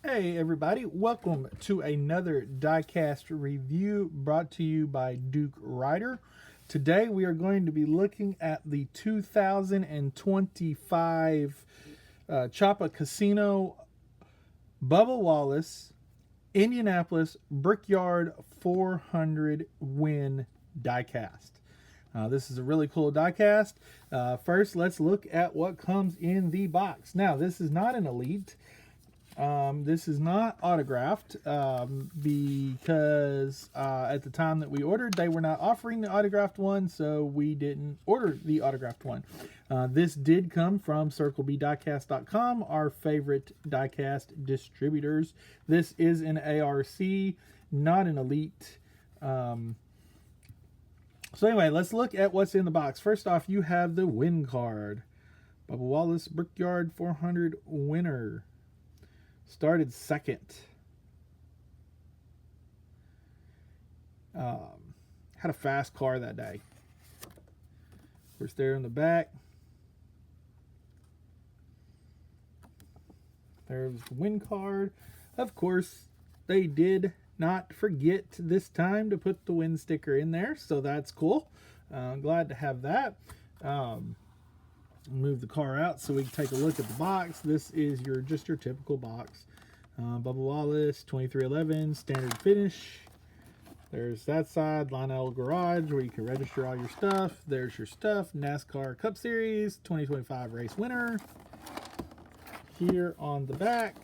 Hey everybody, welcome to another Diecast review brought to you by Rider. Today we are going to be looking at the 2025 Chapa Casino Bubba Wallace Indianapolis Brickyard 400 win diecast. This is a really cool diecast. First, let's look at what comes in the box. Now, this is not an Elite. This is not autographed because at the time that we ordered, they were not offering the autographed one, so we didn't order the autographed one. This did come from CircleBDiecast.com, our favorite diecast distributors. This is an ARC, not an Elite. So anyway, let's look at what's in the box. First off, you have the win card. Bubba Wallace Brickyard 400 winner. Started second. Had a fast car that day. Of course, there in the back. There's the win card. Of course, they did not forget this time to put the win sticker in there, so that's cool. Glad to have that. Move the car out so we can take a look at the box. This is just your typical box. Bubba Wallace 2311 standard finish. There's that side, Lionel Garage, where you can register all your stuff. There's your stuff. NASCAR Cup Series 2025 race winner. Here on the back,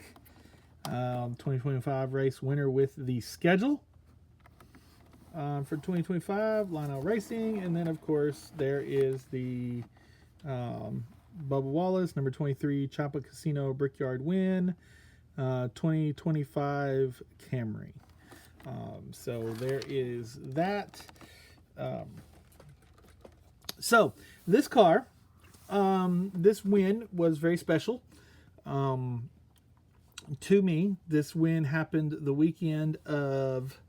2025 race winner with the schedule for 2025 Lionel Racing. And then of course there is the Bubba Wallace number 23 Chapa Casino Brickyard win 2025 Camry. So there is that. So this car, this win was very special to me. This win happened the weekend of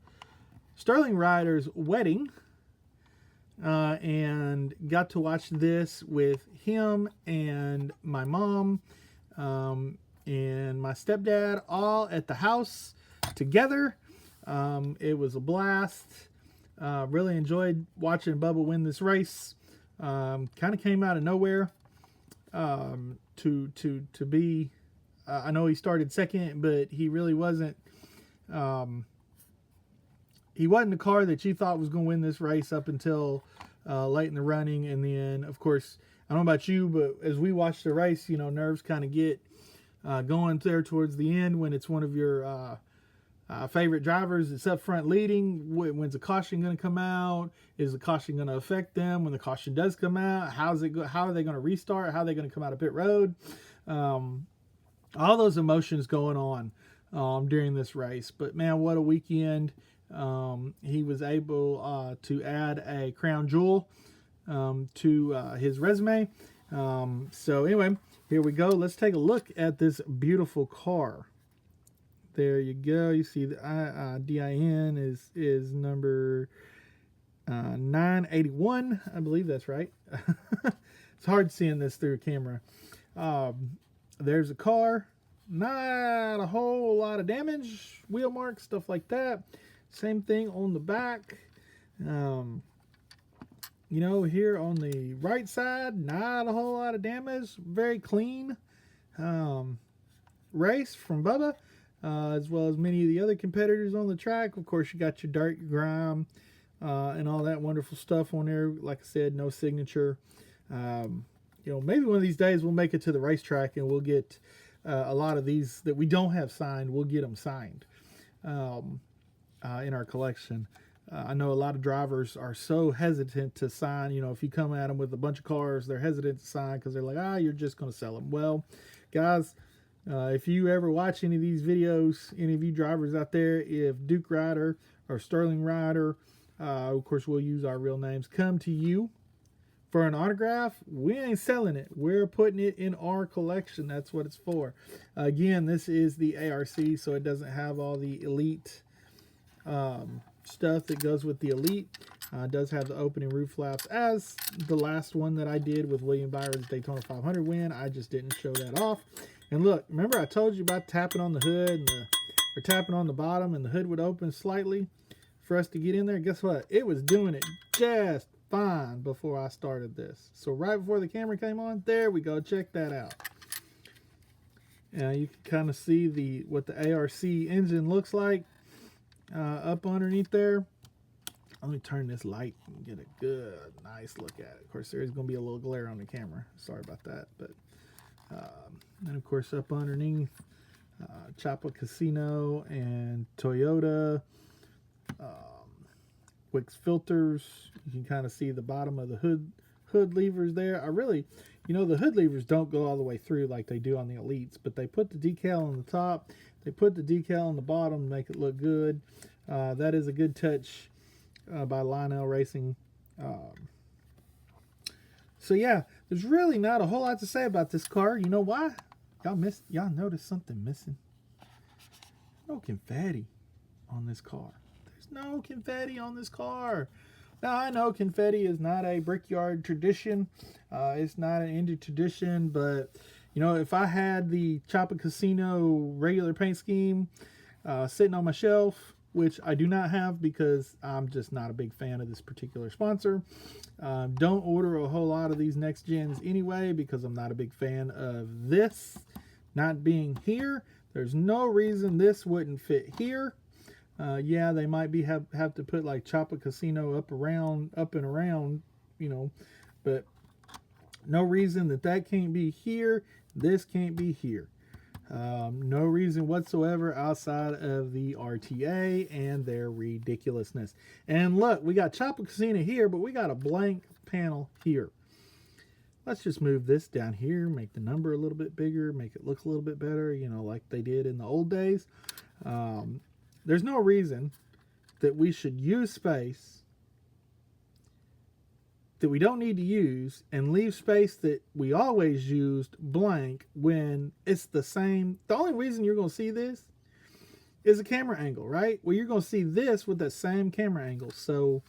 SterlingRider's wedding. And got to watch this with him and my mom and my stepdad all at the house together. It was a blast. Really enjoyed watching Bubba win this race. Kind of came out of nowhere to be. I know he started second, but he really wasn't. He wasn't the car that you thought was going to win this race up until late in the running. And then, of course, I don't know about you, but as we watch the race, you know, nerves kind of get going there towards the end when it's one of your favorite drivers that's up front leading. When's the caution going to come out? Is the caution going to affect them when the caution does come out? How are they going to restart? How are they going to come out of pit road? All those emotions going on during this race. But man, what a weekend. He was able to add a crown jewel to his resume. So anyway, here we go. Let's take a look at this beautiful car. There you go. You see the DIN is number 981. I believe that's right. It's hard seeing this through a camera. There's a car. Not a whole lot of damage. Wheel marks, stuff like that. Same thing on the back. You know, here on the right side, not a whole lot of damage. Very clean race from Bubba, as well as many of the other competitors on the track. Of course, you got your dirt, your grime, and all that wonderful stuff on there. Like I said, no signature. You know, maybe one of these days we'll make it to the racetrack and we'll get a lot of these that we don't have signed. We'll get them signed in our collection. I know a lot of drivers are so hesitant to sign. You know, if you come at them with a bunch of cars, they're hesitant to sign because they're like, you're just going to sell them. Well, guys, if you ever watch any of these videos, any of you drivers out there, if Rider or SterlingRider, of course, we'll use our real names, come to you for an autograph, we ain't selling it. We're putting it in our collection. That's what it's for. Again, this is the ARC, so it doesn't have all the Elite stuff that goes with the Elite. It does have the opening roof flaps as the last one that I did with William Byron's Daytona 500 win. I just didn't show that off. And look, remember I told you about tapping on the hood and or tapping on the bottom and the hood would open slightly for us to get in there? Guess what? It was doing it just fine before I started this. So right before the camera came on, there we go. Check that out. You can kind of see what the ARC engine looks like up underneath there. Let me turn this light and get a good, nice look at it. Of course, there is going to be a little glare on the camera. Sorry about that. But and of course, up underneath, Chapa Casino and Toyota. Wix filters. You can kind of see the bottom of the hood levers there. The hood levers don't go all the way through like they do on the Elites, but they put the decal on the top. They put the decal on the bottom to make it look good. That is a good touch by Lionel Racing. So yeah, there's really not a whole lot to say about this car. You know why? Y'all noticed something missing? No confetti on this car. There's no confetti on this car. Now, I know confetti is not a Brickyard tradition. It's not an Indy tradition, but, if I had the Chapa Casino regular paint scheme sitting on my shelf, which I do not have because I'm just not a big fan of this particular sponsor. Don't order a whole lot of these next gens anyway because I'm not a big fan of this not being here. There's no reason this wouldn't fit here. Yeah, they might have to put like Chapa Casino up and around, but no reason that can't be here. This can't be here. No reason whatsoever outside of the RTA and their ridiculousness. And look, we got Chapa Casino here, but we got a blank panel here. Let's just move this down here, make the number a little bit bigger, make it look a little bit better, like they did in the old days. There's no reason that we should use space that we don't need to use and leave space that we always used blank when it's the same. The only reason you're going to see this is a camera angle, right? Well, you're going to see this with that same camera angle. So,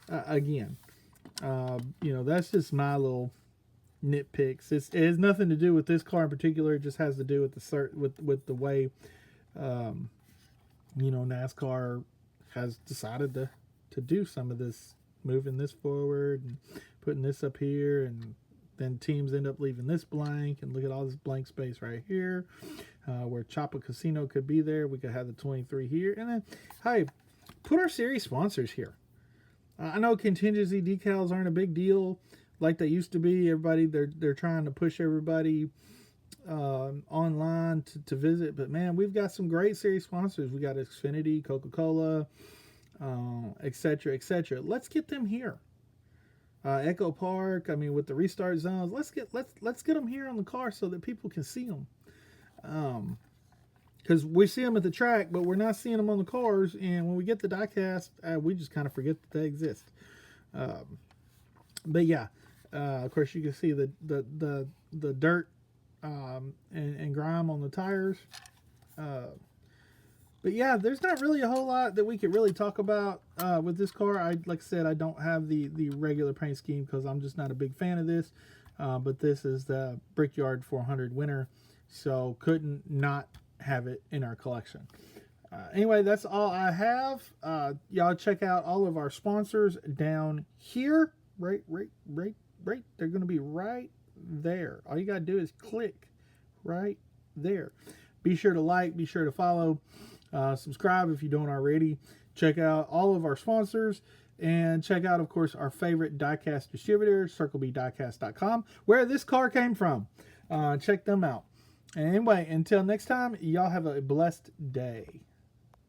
again, that's just my little nitpicks. It has nothing to do with this car in particular. It just has to do with the way, NASCAR has decided to do some of this, moving this forward and putting this up here, and then teams end up leaving this blank, and look at all this blank space right here where Chapa Casino could be there. We could have the 23 here, and then hey, put our series sponsors here. I know contingency decals aren't a big deal like they used to be. Everybody, they're trying to push everybody online to visit, but man, we've got some great series sponsors. We got Xfinity, Coca-Cola, etc., etc. Let's get them here. Echo Park, with the restart zones, let's get them here on the car so that people can see them. Because we see them at the track, but we're not seeing them on the cars. And when we get the diecast, we just kind of forget that they exist. But yeah, of course you can see the dirt and grime on the tires. But yeah, there's not really a whole lot that we could really talk about with this car. Like I said, I don't have the regular paint scheme because I'm just not a big fan of this. But this is the Brickyard 400 winner, so couldn't not have it in our collection. Anyway, that's all I have. Y'all check out all of our sponsors down here. Right. They're going to be right there. All you got to do is click right there. Be sure to like, be sure to follow. Subscribe if you don't already. Check out all of our sponsors, and check out, of course, our favorite diecast distributor, CircleBDiecast.com, where this car came from. Check them out. And anyway, until next time, y'all have a blessed day.